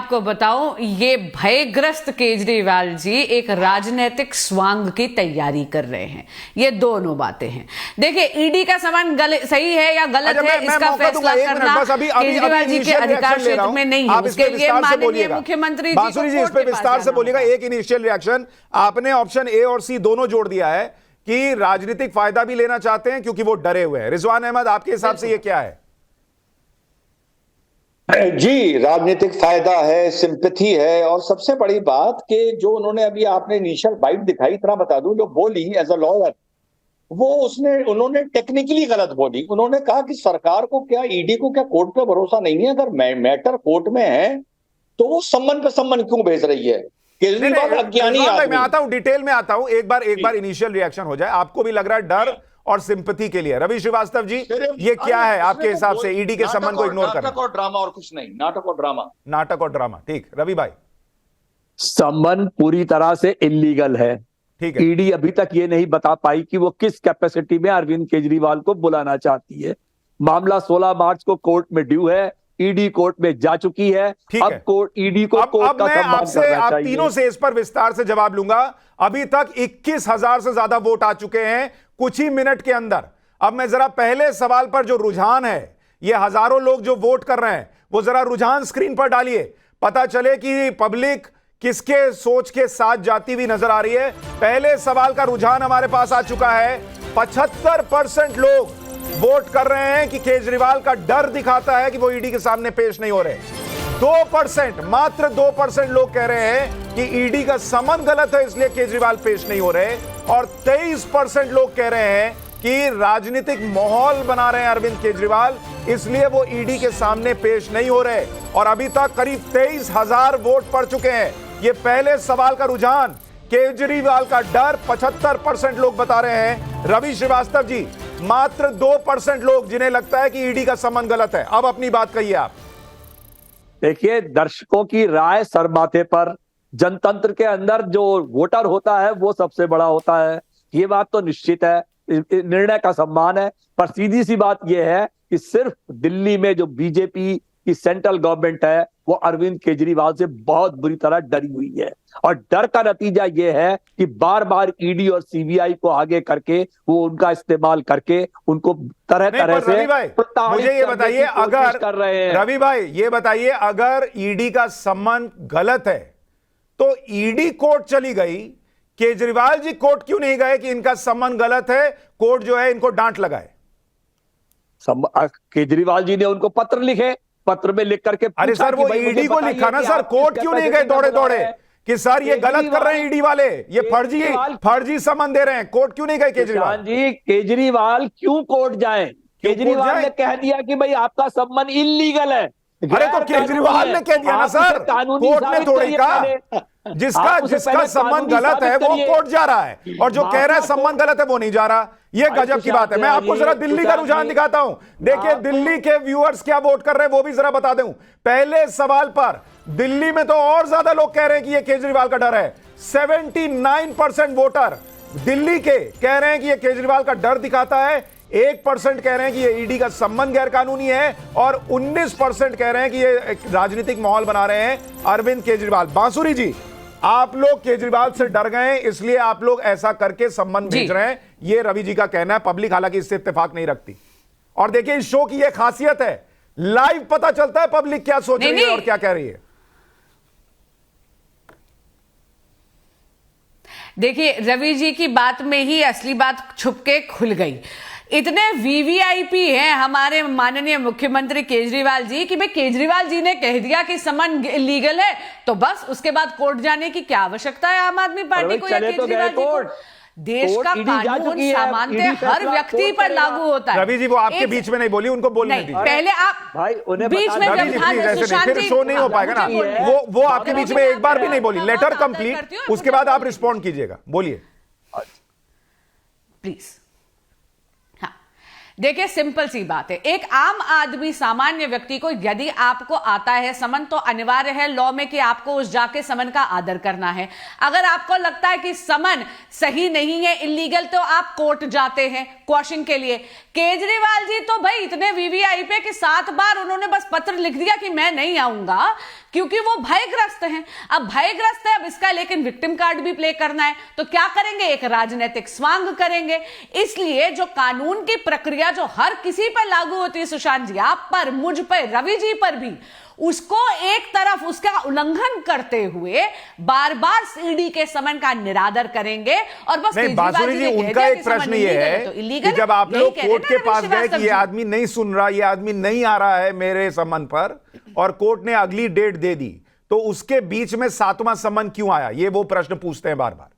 आपको बताऊं, ये भयग्रस्त केजरीवाल जी एक राजनीतिक स्वांग की तैयारी कर रहे हैं। ये दोनों बातें हैं। देखिए, ईडी का सामान सही है या गलत है, इसका फैसला करना केजरीवाल जी के अधिकार क्षेत्र में नहीं है। उसके लिए माननीय मुख्यमंत्री जी बांसुरी जी इस पे विस्तार से बोलिएगा। एक इनिशियल रिएक्शन, आपने ऑप्शन ए और सी दोनों जोड़ दिया है कि राजनीतिक फायदा भी लेना चाहते हैं क्योंकि वो डरे हुए हैं। रिजवान अहमद, आपके हिसाब से ये क्या है? जी, राजनीतिक फायदा है, सिंपैथी है, और सबसे बड़ी बात कि जो उन्होंने अभी आपने इनिशियल बाइट दिखाई, इतना बता दूं, जो बोली एज अ लॉयर, वो उन्होंने टेक्निकली गलत बोली। उन्होंने कहा कि सरकार को क्या, ईडी को क्या कोर्ट पे भरोसा नहीं है? अगर मैटर कोर्ट में है तो वो सम्मन पे सम्मन क्यों भेज रही है? केजरीवाल अज्ञानी आदमी। मैं आता हूं, डिटेल में आता हूं। एक बार इनिशियल रिएक्शन हो जाए। आपको भी लग रहा है डर और सिंपैथी के लिए। रवि श्रीवास्तव जी, ये क्या है आपके हिसाब से ईडी के सम्मान को इग्नोर करना? नाटक और ड्रामा और कुछ नहीं, नाटक और ड्रामा। नाटक और ड्रामा, ठीक। रवि भाई, सम्मान पूरी तरह से इलीगल है। ठीक है। ईडी अभी तक ये नहीं बता पाई कि वो किस कैपेसिटी में अरविंद केजरीवाल को बुलाना चाहती है। मामला 16 मार्च को कोर्ट में ड्यू है, ईडी कोर्ट में जा चुकी है। अब कोर्ट ईडी को कोर्ट का सम्मान करना चाहिए। आप तीनों से इस पर विस्तार से जवाब लूंगा। अभी तक 21,000 से ज्यादा वोट आ चुके हैं कुछ ही मिनट के अंदर। अब मैं जरा पहले सवाल पर जो रुझान है, ये हजारों लोग जो वोट कर रहे हैं, वो जरा रुझान स्क्रीन पर डालिए, पता चले कि पब्लिक किसके सोच के साथ जाती हुई नजर आ रही है। पहले सवाल का रुझान हमारे पास आ चुका है। 75% लोग वोट कर रहे हैं कि केजरीवाल का डर दिखाता है कि वो ईडी के सामने पेश नहीं हो रहे। 2%, मात्र 2% लोग कह रहे हैं कि ईडी का समन गलत है इसलिए केजरीवाल पेश नहीं हो रहे। और 23% लोग कह रहे हैं कि राजनीतिक माहौल बना रहे हैं अरविंद केजरीवाल, इसलिए वो ईडी के सामने पेश नहीं हो रहे। और अभी तक करीब 23,000 वोट पड़ चुके हैं। ये पहले सवाल का रुझान, केजरीवाल का डर 75% लोग बता रहे हैं। रवि श्रीवास्तव जी, मात्र 2% लोग जिन्हें लगता है कि ईडी का सम्मान गलत है। अब अपनी बात कहिए आप। देखिए, दर्शकों की राय सरमाथे पर, जनतंत्र के अंदर जो वोटर होता है वो सबसे बड़ा होता है, ये बात तो निश्चित है। निर्णय का सम्मान है, पर सीधी सी बात यह है कि सिर्फ दिल्ली में जो बीजेपी की सेंट्रल गवर्नमेंट है वो अरविंद केजरीवाल से बहुत बुरी तरह डरी हुई है। और डर का नतीजा यह है कि बार बार ईडी और सीबीआई को आगे करके वो उनका इस्तेमाल करके उनको तरह तरह से मुझे ये बताइए, अगर कर रहे हैं। रवि भाई ये बताइए, अगर ईडी का सम्मान गलत है तो ईडी कोर्ट चली गई, केजरीवाल जी कोर्ट क्यों नहीं गए कि इनका सम्मान गलत है, कोर्ट जो है इनको डांट लगाए? केजरीवाल जी ने उनको पत्र लिखे, पत्र में लिख करके, अरे सर वो ईडी को लिखा ना सर, कोर्ट क्यों नहीं गए दौड़े दौड़े कि सर ये गलत कर रहे हैं ईडी वाले, ये फर्जी सम्मान दे रहे हैं? कोर्ट क्यों नहीं गए केजरीवाल जी? केजरीवाल क्यों कोर्ट जाएं? केजरीवाल ने कह दिया कि भाई आपका सम्मान इलीगल है। अरे तो केजरीवाल ने कह दिया ना सर, कोर्ट ने थोड़ी कहा। जिसका सम्मान गलत है वो कोर्ट जा रहा है, और जो कह रहा है सम्मान गलत है वो नहीं जा रहा। ये गजब की बात है। मैं आपको जरा दिल्ली का रुझान दिखाता हूं। देखिए दिल्ली के व्यूअर्स क्या वोट कर रहे हैं वो भी जरा बता दूं। पहले सवाल पर दिल्ली में तो और ज्यादा लोग कह रहे हैं कि ये केजरीवाल का डर है। 79% वोटर दिल्ली के कह रहे हैं कि ये केजरीवाल का डर दिखाता है। 1% कह रहे हैं कि ये ईडी का सम्मान गैर कानूनी है, और 19% कह रहे हैं कि ये एक राजनीतिक माहौल बना रहे हैं अरविंद केजरीवाल। बांसुरी जी, आप लोग केजरीवाल से डर गए इसलिए आप लोग ऐसा करके सम्मान भेज रहे हैं, ये रवि जी का कहना है। पब्लिक हालांकि इससे इत्तेफाक नहीं रखती। और देखिए इस शो की ये खासियत है, लाइव पता चलता है पब्लिक क्या सोच रही है और क्या कह रही है। देखिए रवि जी की बात में ही असली बात छुप के खुल गई। इतने वीवीआईपी हैं हमारे माननीय मुख्यमंत्री केजरीवाल जी कि भाई केजरीवाल जी ने कह दिया कि सम्मान लीगल है, तो बस उसके बाद कोर्ट जाने की क्या आवश्यकता है आम आदमी पार्टी को या केजरीवाल जी को? देश का कानून सामान्य हर व्यक्ति पर लागू होता है। रवि जी वो आपके बीच में नहीं बोली, उनको बोलने दीजिए। पहले आप भाई उन्हें बीच में फिर शो नहीं हो पाएगा ना। वो आपके बीच में एक बार भी नहीं बोली। लेटर कंप्लीट, उसके बाद आप रिस्पॉन्ड कीजिएगा। बोलिए प्लीज। देखिए सिंपल सी बात है, एक आम आदमी सामान्य व्यक्ति को यदि आपको आता है समन, तो अनिवार्य है लॉ में कि आपको उस जाके समन का आदर करना है। अगर आपको लगता है कि समन सही नहीं है, इलीगल, तो आप कोर्ट जाते हैं क्वेश्चन के लिए। केजरीवाल जी तो भाई इतने वीवीआईपी कि 7 बार उन्होंने बस पत्र लिख दिया कि मैं नहीं आऊंगा, क्योंकि वो भयग्रस्त हैं। अब भयग्रस्त है, अब इसका लेकिन विक्टिम कार्ड भी प्ले करना है, तो क्या करेंगे, एक राजनीतिक स्वांग करेंगे। इसलिए जो कानून की प्रक्रिया जो हर किसी पर लागू होती है, सुशांत जी, आप पर, मुझ पर, रवि जी पर भी, उसको एक तरफ उसका उल्लंघन करते हुए बार बार ईडी के समन का निरादर करेंगे। और बस नहीं, बांसुरी जी, उनका एक प्रश्न ये है कि जब आप लोग कोर्ट के पास गए कि ये आदमी नहीं सुन रहा, ये आदमी नहीं आ रहा है मेरे समन पर, और कोर्ट ने अगली डेट दे दी, तो उसके बीच में 7वां समन क्यों आया, ये वो प्रश्न पूछते हैं बार बार।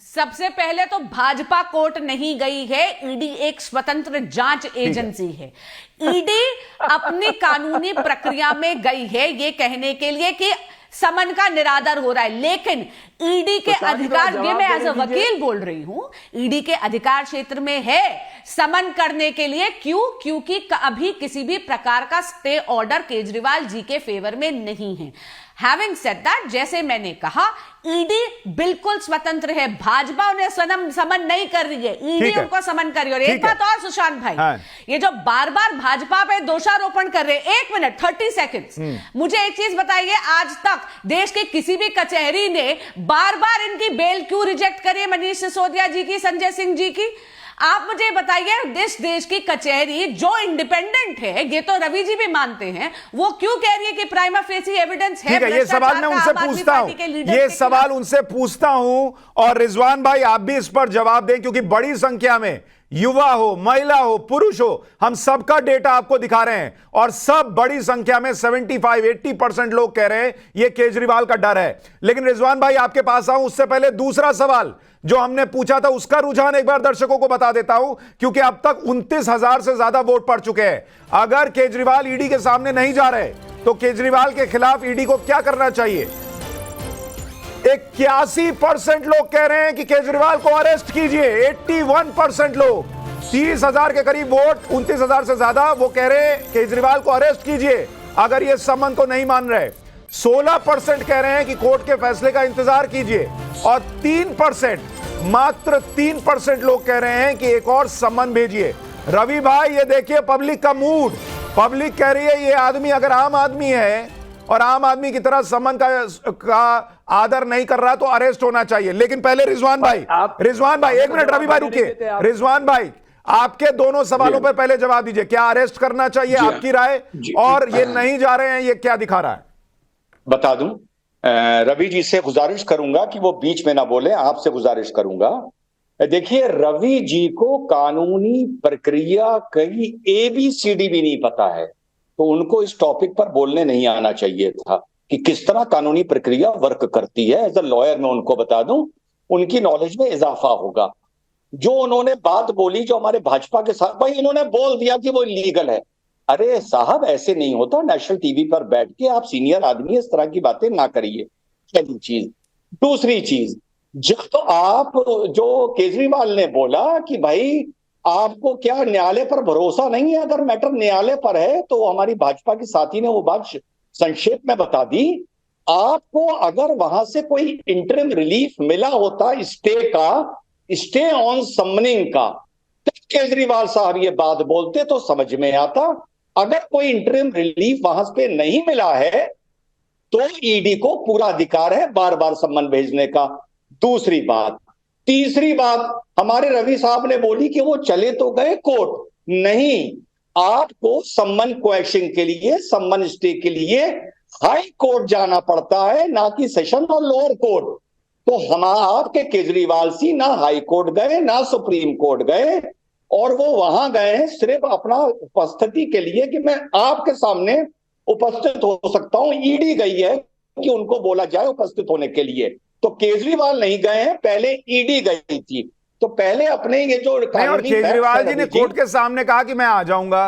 सबसे पहले तो भाजपा कोर्ट नहीं गई है, ईडी एक स्वतंत्र जांच एजेंसी है। ईडी अपनी कानूनी प्रक्रिया में गई है ये कहने के लिए कि समन का निरादर हो रहा है, लेकिन ईडी के अधिकार, ये मैं एज अ वकील बोल रही हूं, ईडी के अधिकार क्षेत्र में है समन करने के लिए। क्यों? क्योंकि अभी किसी भी प्रकार का स्टे ऑर्डर केजरीवाल जी के फेवर में नहीं है। हैविंग सेड दैट, जैसे मैंने कहा, ईडी बिल्कुल स्वतंत्र है, भाजपा उन्हें समन नहीं कर रही है, ईडी उनको समन कर रही है। और एक बात और सुशांत भाई, हाँ। ये जो बार बार भाजपा पे दोषारोपण कर रहे हैं, 1 मिनट 30 सेकेंड्स, मुझे एक चीज बताइए, आज तक देश के किसी भी कचहरी ने बार बार इनकी बेल क्यों रिजेक्ट करी है, मनीष सिसोदिया जी की, संजय सिंह जी की? आप मुझे बताइए, देश की कचहरी जो इंडिपेंडेंट है, ये तो रवि जी भी मानते हैं, वो क्यों कह रही है कि प्राइमा फेसी एविडेंस है? ये सवाल मैं उनसे पूछता हूं, ये सवाल उनसे पूछता हूं, और रिजवान भाई आप भी इस पर जवाब दें, क्योंकि बड़ी संख्या में युवा हो, महिला हो, पुरुष हो, हम सबका डेटा आपको दिखा रहे हैं, और सब बड़ी संख्या में 75-80% लोग कह रहे हैं ये केजरीवाल का डर है। लेकिन रिजवान भाई आपके पास आऊं उससे पहले दूसरा सवाल जो हमने पूछा था, उसका रुझान एक बार दर्शकों को बता देता हूं, क्योंकि अब तक 29,000 से ज्यादा वोट पड़ चुके हैं। अगर केजरीवाल ईडी के सामने नहीं जा रहे तो केजरीवाल के खिलाफ ईडी को क्या करना चाहिए? 81% लोग कह रहे हैं कि केजरीवाल को अरेस्ट कीजिए। 81% लोग, 30,000 के करीब वोट, 29,000 से ज्यादा, वो कह रहे हैं केजरीवाल को अरेस्ट कीजिए अगर ये समन को नहीं मान रहे। 16% कह रहे हैं कि कोर्ट के फैसले का इंतजार कीजिए, और 3%, मात्र 3% लोग कह रहे हैं कि एक और समन भेजिए। रवि भाई, ये देखिए पब्लिक का मूड, पब्लिक कह रही है ये आदमी अगर आम आदमी है और आम आदमी की तरह समन का आदर नहीं कर रहा तो अरेस्ट होना चाहिए। लेकिन पहले रिजवान भाई, एक मिनट, रवि भाई रुकिए। रिजवान भाई, आपके दोनों सवालों पर पहले जवाब दीजिए, क्या अरेस्ट करना चाहिए, आपकी राय, और ये नहीं जा रहे हैं, ये क्या दिखा रहा है? बता दूं, रवि जी से गुजारिश करूंगा कि वो बीच में ना बोले, आपसे गुजारिश करूंगा। देखिए, रवि जी को कानूनी प्रक्रिया कहीं ABCD भी नहीं पता है, तो उनको इस टॉपिक पर बोलने नहीं आना चाहिए था कि किस तरह कानूनी प्रक्रिया वर्क करती है। एज अ लॉयर मैं उनको बता दूं, उनकी नॉलेज में इजाफा होगा। जो उन्होंने बात बोली जो हमारे भाजपा के साथ, भाई इन्होंने बोल दिया कि वो इलीगल है। अरे साहब, ऐसे नहीं होता। नेशनल टीवी पर बैठ के आप सीनियर आदमी, इस तरह की बातें ना करिए। पहली चीज। दूसरी चीज, जब तो आप, जो केजरीवाल ने बोला कि भाई आपको क्या न्यायालय पर भरोसा नहीं है, अगर मैटर न्यायालय पर है, तो हमारी भाजपा की साथी ने वो बात संक्षेप में बता दी। आपको अगर वहां से कोई इंटरिम रिलीफ मिला होता, स्टे का, स्टे ऑन समनिंग का, तो केजरीवाल साहब ये बात बोलते तो समझ में आता। अगर कोई इंटरिम रिलीफ वहां पे नहीं मिला है तो ईडी को पूरा अधिकार है बार बार सम्मन भेजने का। दूसरी बात। तीसरी बात, हमारे रवि साहब ने बोली कि वो चले तो गए कोर्ट, नहीं, आपको सम्मन क्वेश्चन के लिए, सम्मन स्टे के लिए हाई कोर्ट जाना पड़ता है, ना कि सेशन और लोअर कोर्ट। तो हम आपके केजरीवाल सी ना हाई कोर्ट गए ना सुप्रीम कोर्ट गए, और वो वहां गए हैं सिर्फ अपना उपस्थिति के लिए कि मैं आपके सामने उपस्थित हो सकता हूं। ईडी गई है कि उनको बोला जाए उपस्थित होने के लिए, तो केजरीवाल नहीं गए हैं, पहले ईडी गई थी। तो पहले अपने ये जो, और केजरीवाल जी ने कोर्ट के सामने कहा कि मैं आ जाऊंगा।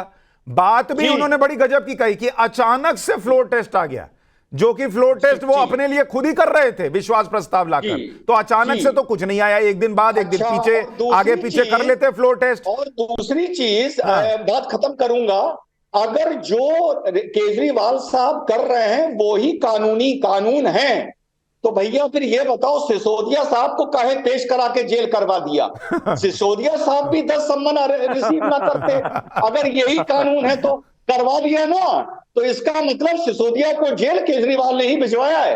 बात भी उन्होंने बड़ी गजब की कही कि अचानक से फ्लोर टेस्ट आ गया, जो कि फ्लोर टेस्ट वो अपने लिए खुद ही कर रहे थे विश्वास प्रस्ताव लाकर, तो अचानक से तो कुछ नहीं आया। एक दिन बाद, एक दिन पीछे, आगे पीछे कर लेते फ्लोर टेस्ट। और दूसरी चीज, बात खत्म करूंगा, अगर जो केजरीवाल साहब कर रहे हैं वो ही कानून है, तो भैया फिर ये बताओ सिसोदिया साहब को काहे पेश करा के जेल करवा दिया? सिसोदिया साहब भी 10 सम्मन रिसीव ना करते अगर यही कानून है तो। करवा दिया ना, तो इसका मतलब सिसोदिया को जेल केजरीवाल ने ही भिजवाया है।